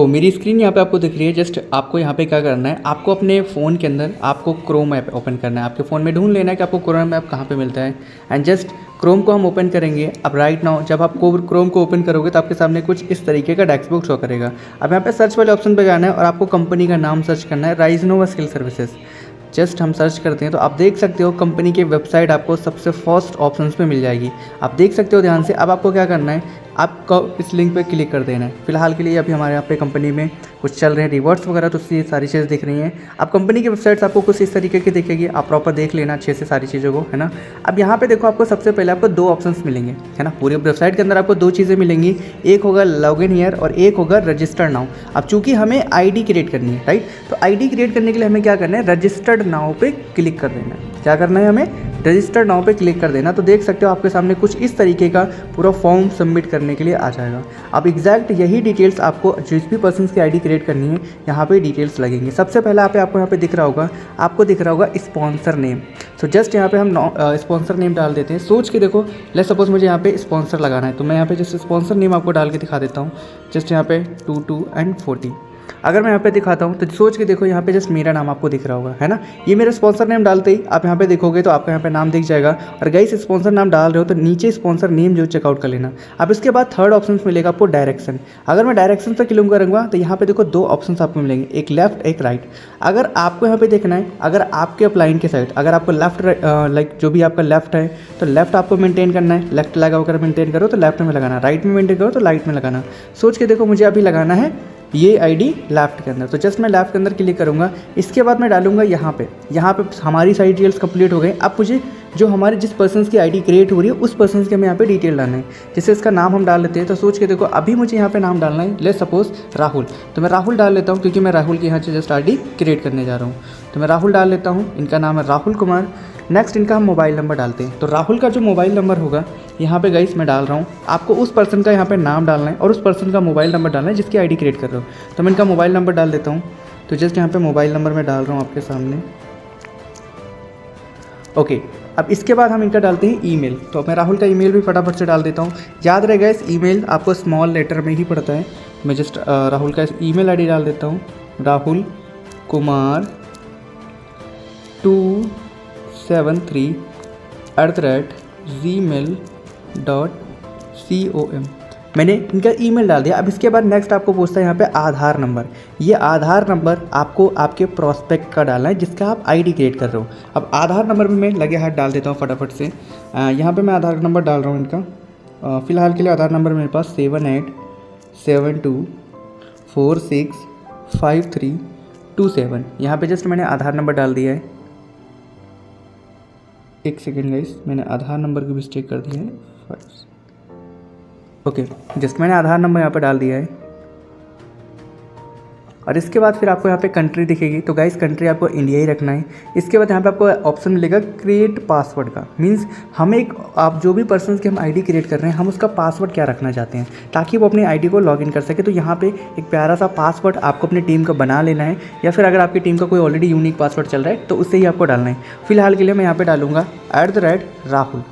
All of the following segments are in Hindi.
मेरी स्क्रीन यहाँ पे आपको दिख रही है। जस्ट आपको यहाँ पे क्या करना है, आपको अपने फ़ोन के अंदर आपको क्रोम ऐप ओपन करना है। आपके फ़ोन में ढूंढ लेना है कि आपको क्रोम ऐप कहाँ पे मिलता है, एंड जस्ट क्रोम को हम ओपन करेंगे। अब राइट नाउ जब आप क्रोम को ओपन करोगे तो आपके सामने कुछ इस तरीके का डैशबोर्ड शो करेगा। अब यहाँ पे सर्च वाले ऑप्शन पे जाना है और आपको कंपनी का नाम सर्च करना है, राइजनोवा स्किल सर्विसेज। जस्ट हम सर्च करते हैं तो आप देख सकते हो कंपनी की वेबसाइट आपको सबसे फर्स्ट ऑप्शंस पे मिल जाएगी। आप देख सकते हो ध्यान से। अब आपको क्या करना है, आपको इस लिंक पे क्लिक कर देना है। फिलहाल के लिए अभी हमारे यहाँ पे कंपनी में कुछ चल रहे हैं रिवॉर्ड्स वगैरह, तो ये सारी चीज़ें दिख रही हैं। अब कंपनी की वेबसाइट्स आपको कुछ इस तरीके की दिखेगी, आप प्रॉपर देख लेना अच्छे से सारी चीज़ों को, है ना। अब यहाँ पे देखो आपको सबसे पहले आपको दो ऑप्शंस मिलेंगे, है ना। पूरी वेबसाइट के अंदर आपको दो चीज़ें मिलेंगी, एक होगा लॉग इन हियर और एक होगा रजिस्टर्ड नाउ। अब चूंकि हमें आईडी क्रिएट करनी है, राइट, तो आईडी क्रिएट करने के लिए हमें क्या करना है, रजिस्टर्ड नाउ पे क्लिक कर देना है। क्या करना है, हमें रजिस्टर्ड नाउ पे क्लिक कर देना। तो देख सकते हो आपके सामने कुछ इस तरीके का पूरा फॉर्म सबमिट करने के लिए आ जाएगा। अब एग्जैक्ट यही डिटेल्स आपको जिस भी पर्सन की आईडी क्रिएट करनी है यहाँ पे डिटेल्स लगेंगे। सबसे पहले आपको यहाँ पे दिख रहा होगा स्पॉन्सर नेम। सो जस्ट यहाँ पे हम स्पॉन्सर नेम डाल देते हैं। सोच के देखो, लेट्स सपोज मुझे यहाँ पे स्पॉन्सर लगाना है, तो मैं यहाँ पे जस्ट स्पॉन्सर नेम आपको डाल के दिखा देता हूँ। जस्ट यहाँ पे 22 एंड 40 अगर मैं यहाँ पे दिखाता हूँ तो सोच के देखो, यहाँ पे जस्ट मेरा नाम आपको दिख रहा होगा, है ना। ये मेरा स्पॉन्सर नेम डालते ही आप यहाँ पे देखोगे तो आपको यहाँ पे नाम दिख जाएगा। और गाइस स्पॉन्सर नाम डाल रहे हो तो नीचे स्पॉन्सर नेम जो चेकआउट कर लेना। अब इसके बाद थर्ड ऑप्शन मिलेगा आपको डायरेक्शन। अगर मैं डायरेक्शन पे क्लिक करूँगा तो यहाँ पे देखो दो ऑप्शन आपको मिलेंगे, एक लेफ्ट एक राइट। अगर आपको यहाँ पे देखना है, अगर आपके अपलाइन के साइड अगर आपको लेफ्ट लाइक जो भी आपका लेफ्ट है तो लेफ्ट आपको मेंटेन करना है। लेफ्ट लगा होकर मेंटेन करो तो लेफ्ट में लगाना, राइट में मेंटेन करो तो राइट में लगाना। सोच के देखो, मुझे अभी लगाना है ये आईडी लेफ्ट के अंदर, तो जस्ट मैं लेफ्ट के अंदर क्लिक करूँगा। इसके बाद मैं डालूंगा यहाँ पे हमारी सारी डिटेल्स कंप्लीट हो गई। अब मुझे जो हमारे जिस पर्सन की आईडी क्रिएट हो रही है उस पर्सन के हमें यहाँ पे डिटेल डालना है। जैसे इसका नाम हम डाल लेते हैं, तो सोच के देखो अभी मुझे यहाँ पे नाम डालना है, लेट्स सपोज राहुल। तो मैं राहुल डाल लेता हूँ क्योंकि मैं राहुल की यहाँ से जस्ट आईडी क्रिएट करने जा रहा हूँ। तो मैं राहुल डाल लेता हूँ, इनका नाम है राहुल कुमार। नेक्स्ट इनका हम मोबाइल नंबर डालते हैं। तो राहुल का जो मोबाइल नंबर होगा यहाँ पे गाइस मैं डाल रहा हूँ। आपको उस पर्सन का यहाँ पे नाम डालना है और उस पर्सन का मोबाइल नंबर डालना है जिसकी आईडी क्रिएट कर रहे हो। तो मैं इनका मोबाइल नंबर डाल देता हूँ। तो जस्ट यहाँ पे मोबाइल नंबर मैं डाल रहा हूँ आपके सामने। ओके, अब इसके बाद हम इनका डालते हैं ईमेल। तो मैं राहुल का ईमेल भी फटाफट से डाल देता हूँ। याद रहेगा इस ईमेल आपको स्मॉल लेटर में ही पड़ता है। मैं जस्ट राहुल का ईमेल आईडी डाल देता हूँ, राहुल कुमार 273@gmail.com। मैंने इनका ईमेल डाल दिया। अब इसके बाद नेक्स्ट आपको पूछता है यहाँ पे आधार नंबर। ये आधार नंबर आपको आपके प्रोस्पेक्ट का डालना है जिसका आप आईडी क्रिएट कर रहे हो। अब आधार नंबर में मैं लगे हाथ डाल देता हूँ फटाफट से। यहाँ पे मैं आधार नंबर डाल रहा हूँ इनका। फ़िलहाल के लिए आधार नंबर मेरे पास 7872465327। यहाँ पे जस्ट मैंने आधार नंबर डाल दिया है। एक सेकेंड गाइस, मैंने आधार नंबर की मिस्टेक कर दी है। ओके, जस्ट मैंने आधार नंबर यहाँ पे डाल दिया है। और इसके बाद फिर आपको यहाँ पे कंट्री दिखेगी। तो गाइस कंट्री आपको इंडिया ही रखना है। इसके बाद यहाँ पे आपको ऑप्शन मिलेगा क्रिएट पासवर्ड का। मींस हमें आप जो भी पर्सन की हम आईडी क्रिएट कर रहे हैं हम उसका पासवर्ड क्या रखना चाहते हैं ताकि वो अपनी आईडी को लॉगिन कर सके। तो यहाँ पे एक प्यारा सा पासवर्ड आपको अपनी टीम का बना लेना है, या फिर अगर आपकी टीम का कोई ऑलरेडी यूनिक पासवर्ड चल रहा है तो उससे ही आपको डालना है। फिलहाल के लिए मैं यहाँ पर डालूंगा @राहुल।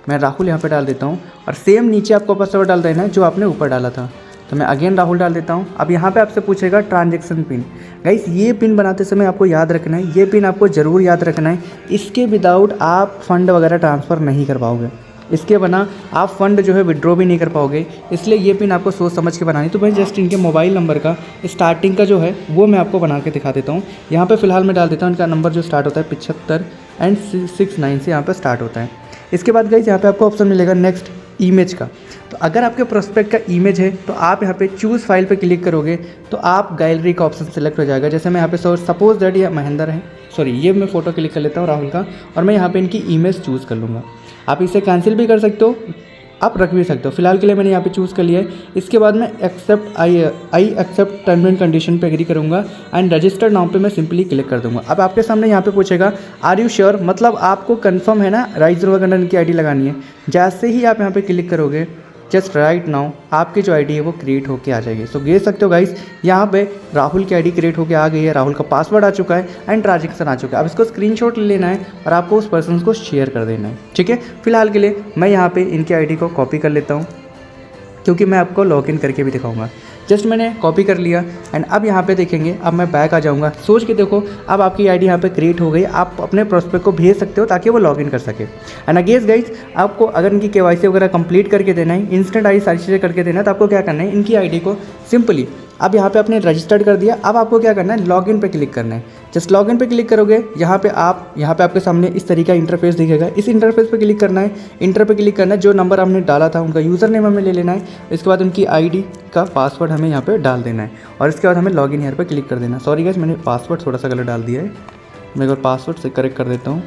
मैं राहुल यहाँ पे डाल देता हूँ और सेम नीचे आपको पासवर्ड डाल देना है जो आपने ऊपर डाला था। तो मैं अगेन राहुल डाल देता हूँ। अब यहाँ पे आपसे पूछेगा ट्रांजैक्शन पिन। गाइस ये पिन बनाते समय आपको याद रखना है, ये पिन आपको ज़रूर याद रखना है। इसके विदाउट आप फंड वगैरह ट्रांसफ़र नहीं कर पाओगे, इसके बिना आप फंड जो है विड्रॉ भी नहीं कर पाओगे। इसलिए ये पिन आपको सोच समझ के बनानी। तो मैं जस्ट इनके मोबाइल नंबर का स्टार्टिंग का जो है वो मैं आपको बना के दिखा देता हूँ। यहाँ पर फिलहाल मैं डाल देता हूँ इनका नंबर जो स्टार्ट होता है 75 एंड 69 से यहाँ पर स्टार्ट होता है। इसके बाद गाइस यहाँ पे आपको ऑप्शन मिलेगा नेक्स्ट इमेज का। तो अगर आपके प्रोस्पेक्ट का इमेज है तो आप यहाँ पे चूज़ फाइल पे क्लिक करोगे तो आप गैलरी का ऑप्शन सेलेक्ट हो जाएगा। जैसे मैं यहाँ पे सपोज दैट ये महेंद्र है, सॉरी ये मैं फ़ोटो क्लिक कर लेता हूँ राहुल का, और मैं यहाँ पे इनकी इमेज चूज़ कर लूँगा। आप इसे कैंसिल भी कर सकते हो, आप रख भी सकते हो। फिलहाल के लिए मैंने यहाँ पे चूज़ कर लिया है। इसके बाद मैं I accept term and condition पे एग्री करूँगा एंड रजिस्टर्ड नाउ पे मैं सिंपली क्लिक कर दूँगा। अब आपके सामने यहाँ पे पूछेगा आर यू श्योर, मतलब आपको कंफर्म है ना राइजनोवा की आईडी लगानी है। जैसे ही आप यहाँ पे क्लिक करोगे जस्ट राइट नाउ आपकी जो आईडी है वो क्रिएट होके आ जाएगी। सो देख सकते हो गाइस यहाँ पे राहुल की आईडी क्रिएट होके आ गई है, राहुल का पासवर्ड आ चुका है एंड ट्रांजैक्शन आ चुका है। अब इसको स्क्रीनशॉट ले लेना है और आपको उस पर्सन को शेयर कर देना है, ठीक है। फिलहाल के लिए मैं यहाँ पे इनकी आईडी को कॉपी कर लेता हूँ क्योंकि मैं आपको लॉगिन करके भी दिखाऊंगा। जस्ट मैंने कॉपी कर लिया एंड अब यहाँ पे देखेंगे, अब मैं बैक आ जाऊँगा। सोच के देखो, अब आपकी आईडी यहाँ पे क्रिएट हो गई। आप अपने प्रोस्पेक्ट को भेज सकते हो ताकि वो लॉगिन कर सके। एंड अगेन गाइज, आपको अगर इनकी केवाईसी वगैरह कंप्लीट करके देना है, इंस्टेंट आईडी सारी चीज़ें करके देना है, तो आपको क्या करना है, इनकी आईडी को सिंपली अब यहाँ पे आपने रजिस्टर्ड कर दिया। अब आपको क्या करना है, लॉगिन पे क्लिक करना है। जस्ट लॉगिन पे क्लिक करोगे, यहाँ पे आपके सामने इस तरीके का इंटरफेस दिखेगा। इस इंटरफेस पे क्लिक करना है, इंटर पे क्लिक करना है। जो नंबर हमने डाला था उनका यूज़र नेम हमें ले लेना है। इसके बाद उनकी आईडी का पासवर्ड हमें यहाँ पे डाल देना है और इसके बाद हमें लॉगिन यहाँ पे क्लिक कर देना। सॉरी गाइस, मैंने पासवर्ड थोड़ा सा गलत डाल दिया है, मैं एक बार पासवर्ड से करेक्ट कर देता हूँ।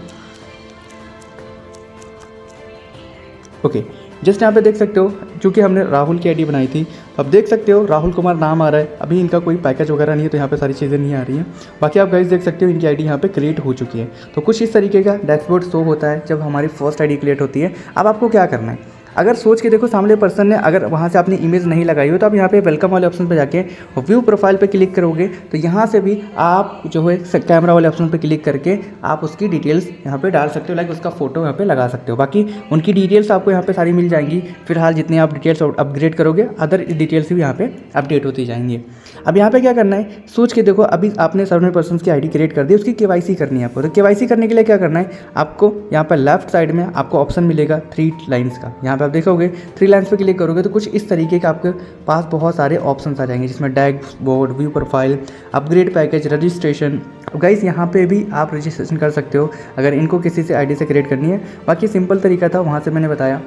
ओके, जस्ट यहाँ पे देख सकते हो, चूँकि हमने राहुल की आईडी बनाई थी, अब देख सकते हो राहुल कुमार नाम आ रहा है। अभी इनका कोई पैकेज वगैरह नहीं है तो यहाँ पे सारी चीज़ें नहीं आ रही हैं। बाकी आप गाइस देख सकते हो इनकी आईडी यहाँ पे क्रिएट हो चुकी है। तो कुछ इस तरीके का डैशबोर्ड शो होता है जब हमारी फर्स्ट आईडी क्रिएट होती है। अब आपको क्या करना है, अगर सोच के देखो सामने पर्सन ने अगर वहाँ से आपने इमेज नहीं लगाई हो तो आप यहाँ पे वेलकम वाले ऑप्शन पे जाके व्यू प्रोफाइल पे क्लिक करोगे तो यहाँ से भी आप जो है कैमरा वाले ऑप्शन पे क्लिक करके आप उसकी डिटेल्स यहाँ पे डाल सकते हो, लाइक उसका फोटो यहाँ पे लगा सकते हो। बाकी उनकी डिटेल्स आपको यहाँ पे सारी मिल जाएंगी। फिलहाल जितने आप डिटेल्स अपग्रेड करोगे अदर डिटेल्स भी यहाँ पे अपडेट होती जाएंगी। अब यहाँ पे क्या करना है, सोच के देखो, अभी आपने सामने पर्सन की आईडी क्रिएट कर दी, उसकी केवाईसी करनी है आपको। तो केवाईसी करने के लिए क्या करना है, आपको यहाँ पर लेफ्ट साइड में आपको ऑप्शन मिलेगा 3 लाइन्स का। यहाँ पे आप देखोगे 3 लाइन्स पे क्लिक करोगे तो कुछ इस तरीके के आपके पास बहुत सारे ऑप्शंस आ जाएंगे, जिसमें dashboard, view profile, upgrade package, registration. Guys यहाँ पे भी आप रजिस्ट्रेशन कर सकते हो अगर इनको किसी से आईडी से क्रिएट करनी है। बाकी सिंपल तरीका था, वहाँ से मैंने बताया।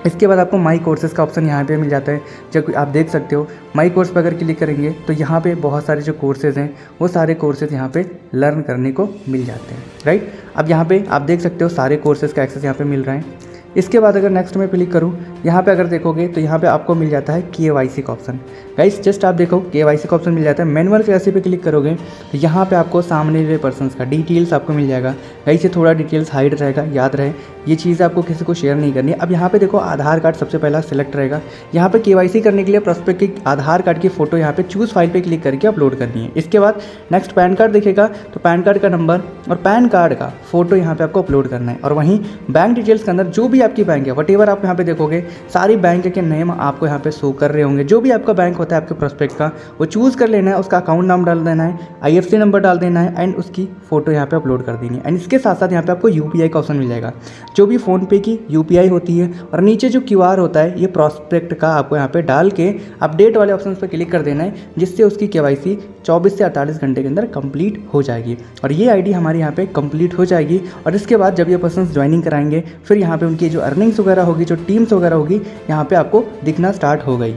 इसके बाद आपको माई कोर्सेज का ऑप्शन यहाँ पे मिल जाता है। जब आप देख सकते हो माई कोर्स पर अगर क्लिक करेंगे तो यहाँ पे बहुत सारे जो कोर्सेज़ हैं वो सारे कोर्सेज़ यहाँ पे लर्न करने को मिल जाते हैं, राइट। अब यहाँ पे आप देख सकते हो सारे कोर्सेज़ का एक्सेस यहाँ पे मिल रहा है। इसके बाद अगर नेक्स्ट में क्लिक करूँ, यहाँ पे अगर देखोगे तो यहाँ पे आपको मिल जाता है केवाईसी का ऑप्शन। गाइस जस्ट आप देखो केवाईसी का ऑप्शन मिल जाता है। मैनुअल केवाईसी पे क्लिक करोगे तो यहाँ पे आपको सामने वाले पर्सन्स का डिटेल्स आपको मिल जाएगा। गाइस ये थोड़ा डिटेल्स हाइड रहेगा, याद रहे ये चीज़ आपको किसी को शेयर नहीं करनी है। अब यहाँ पे देखो आधार कार्ड सबसे पहला सिलेक्ट रहेगा। यहाँ पे केवाईसी करने के लिए प्रोस्पेक्ट की आधार कार्ड की फ़ोटो यहाँ पे चूज़ फाइल पे क्लिक करके अपलोड करनी है। इसके बाद नेक्स्ट पैन कार्ड दिखेगा तो पैन कार्ड का नंबर और पैन कार्ड का फ़ोटो यहाँ पे आपको अपलोड करना है। और वहीं बैंक डिटेल्स के अंदर जो भी आपकी बैंक है, वटेवर आप यहाँ पे देखोगे सारी बैंक के नेम आपको यहाँ पे शो कर रहे होंगे। जो भी आपका बैंक होता है आपके प्रोस्पेक्ट का वो चूज़ कर लेना है, उसका अकाउंट नाम डाल देना है, IFSC नंबर डाल देना है एंड उसकी फ़ोटो यहाँ पे अपलोड कर देनी है। एंड इसके साथ साथ यहाँ पे आपको UPI का ऑप्शन मिल जाएगा, जो भी फ़ोनपे की UPI होती है। और नीचे जो QR होता है ये प्रोस्पेक्ट का आपको यहाँ पे डाल के अपडेट वाले ऑप्शन पर क्लिक कर देना है, जिससे उसकी KYC 24 से 48 घंटे के अंदर कंप्लीट हो जाएगी और ये आईडी हमारी यहाँ पे कंप्लीट हो जाएगी। और इसके बाद जब ये पर्सन ज्वाइनिंग कराएंगे फिर यहाँ पे उनकी जो अर्निंग्स वगैरह होगी, जो टीम्स वगैरह होगी, यहाँ पे आपको दिखना स्टार्ट हो गई।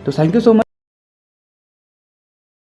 तो थैंक यू सो मच।